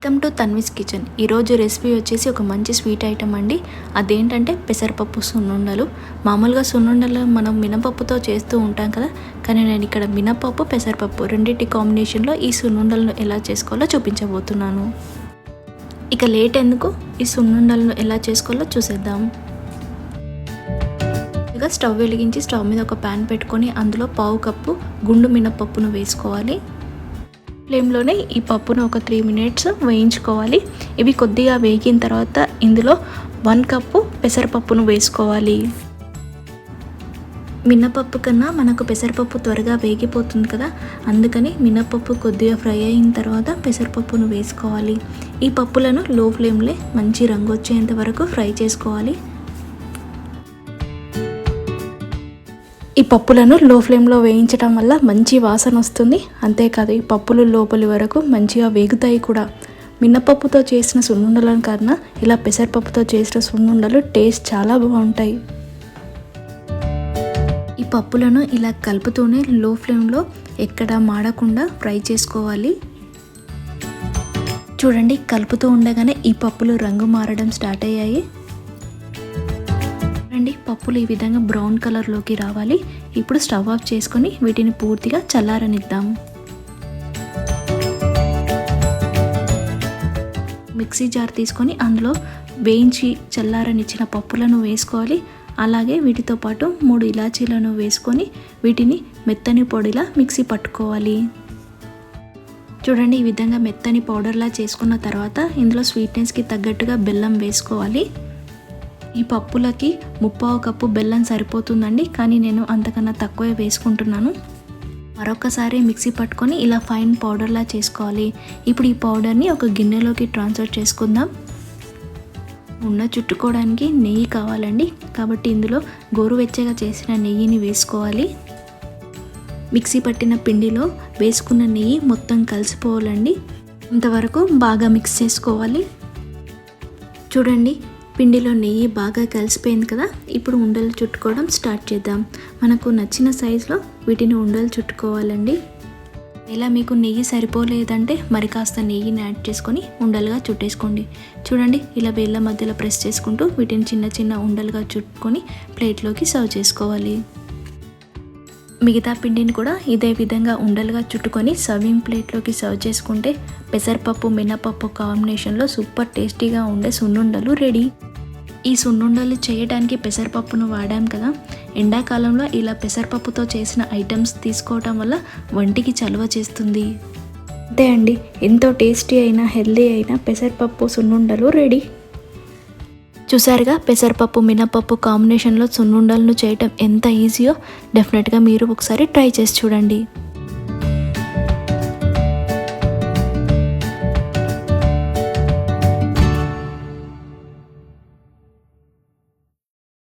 Welcome to Tanvi's kitchen. ఈరోజు recipe వచ్చేసి ఒక మంచి స్వీట్ ఐటమ్ అండి. అదేంటంటే పెసరపప్పు సున్నుండలు. మామూలుగా సున్నుండలు మనం మినపప్పుతో చేస్తూ ఉంటాం కదా, కానీ నేను ఇక్కడ మినపప్పు పెసరపప్పు రెండింటి కాంబినేషన్లో ఈ సున్నుండలను ఎలా చేసుకోవాలో చూపించబోతున్నాను. ఇక లేట్ ఎందుకు, ఈ సున్నుండలను ఎలా చేసుకోవాలో చూసేద్దాం. ఇక స్టవ్ వెలిగించి స్టవ్ మీద ఒక ప్యాన్ పెట్టుకొని అందులో పావు కప్పు గుండు మినపప్పును వేసుకోవాలి. ఫ్లేమ్లోనే ఈ పప్పును ఒక 3 minutes వేయించుకోవాలి. ఇవి కొద్దిగా వేగిన తర్వాత ఇందులో 1 కప్పు పెసరపప్పును వేసుకోవాలి. మినపప్పు కన్నా మనకు పెసరపప్పు త్వరగా వేగిపోతుంది కదా, అందుకని మినపప్పు కొద్దిగా ఫ్రై అయిన తర్వాత పెసరపప్పును వేసుకోవాలి. ఈ పప్పులను లో ఫ్లేమ్లో మంచి రంగు వచ్చేంత వరకు ఫ్రై చేసుకోవాలి. ఈ పప్పులను లో ఫ్లేమ్లో వేయించడం వల్ల మంచి వాసన వస్తుంది. అంతేకాదు ఈ పప్పులు లోపలి వరకు మంచిగా వేగుతాయి కూడా. మినపప్పుతో చేసిన సున్నుండలను కన్నా ఇలా పెసరపప్పుతో చేసిన సున్నుండలు టేస్ట్ చాలా బాగుంటాయి. ఈ పప్పులను ఇలా కలుపుతూనే లో ఫ్లేమ్లో ఎక్కడ మాడకుండా ఫ్రై చేసుకోవాలి. చూడండి, కలుపుతూ ఉండగానే ఈ పప్పులు రంగు మారడం స్టార్ట్ అయ్యాయి. పప్పులు ఈ విధంగా బ్రౌన్ కలర్లోకి రావాలి. ఇప్పుడు స్టవ్ ఆఫ్ చేసుకొని వీటిని పూర్తిగా చల్లారనిద్దాం. మిక్సీ జార్ తీసుకొని అందులో వేయించి చల్లారనిచ్చిన పప్పులను వేసుకోవాలి. అలాగే వీటితో పాటు 3 ఇలాచీలను వేసుకొని వీటిని మెత్తని పొడిలా మిక్సీ పట్టుకోవాలి. చూడండి, ఈ విధంగా మెత్తని పౌడర్లా చేసుకున్న తర్వాత ఇందులో స్వీట్నెస్కి తగ్గట్టుగా బెల్లం వేసుకోవాలి. ఈ పప్పులకి 1/2 కప్పు బెల్లం సరిపోతుందండి, కానీ నేను అంతకన్నా తక్కువే వేసుకుంటున్నాను. మరొకసారి మిక్సీ పట్టుకొని ఇలా ఫైన్ పౌడర్లా చేసుకోవాలి. ఇప్పుడు ఈ పౌడర్ని ఒక గిన్నెలోకి ట్రాన్స్ఫర్ చేసుకుందాం. చుట్టుకోవడానికి నెయ్యి కావాలండి, కాబట్టి ఇందులో గోరువెచ్చగా చేసిన నెయ్యిని వేసుకోవాలి. మిక్సీ పట్టిన పిండిలో వేసుకున్న నెయ్యి మొత్తం కలిసిపోవాలండి. ఇంతవరకు బాగా మిక్స్ చేసుకోవాలి. చూడండి, పిండిలో నెయ్యి బాగా కలిసిపోయింది కదా. ఇప్పుడు ఉండలు చుట్టుకోవడం స్టార్ట్ చేద్దాం. మనకు నచ్చిన సైజులో వీటిని ఉండలు చుట్టుకోవాలండి. ఇలా మీకు నెయ్యి సరిపోలేదంటే మరి కాస్త నెయ్యిని యాడ్ చేసుకొని ఉండలుగా చుట్టేసుకోండి. చూడండి, ఇలా వేళ్ళ మధ్యలో ప్రెస్ చేసుకుంటూ వీటిని చిన్న చిన్న ఉండలుగా చుట్టుకొని ప్లేట్లోకి సర్వ్ చేసుకోవాలి. మిగతా పిండిని కూడా ఇదే విధంగా ఉండలుగా చుట్టుకొని సర్వింగ్ ప్లేట్లోకి సర్వ్ చేసుకుంటే పెసరపప్పు మినపప్పు కాంబినేషన్లో సూపర్ టేస్టీగా ఉండే సున్నుండలు రెడీ. ఈ సున్నుండలు చేయడానికి పెసరపప్పును వాడాం కదా. ఎండాకాలంలో ఇలా పెసరపప్పుతో చేసిన ఐటమ్స్ తీసుకోవటం వల్ల వంటికి చలువ చేస్తుంది. అంతే అండి, ఎంతో టేస్టీ అయినా హెల్దీ అయినా పెసరపప్పు సున్నుండలు రెడీ. చూసారుగా, పెసరపప్పు మినపప్పు కాంబినేషన్లో సున్నుండలను చేయటం ఎంత ఈజీయో. డెఫినెట్గా మీరు ఒకసారి ట్రై చేసి చూడండి.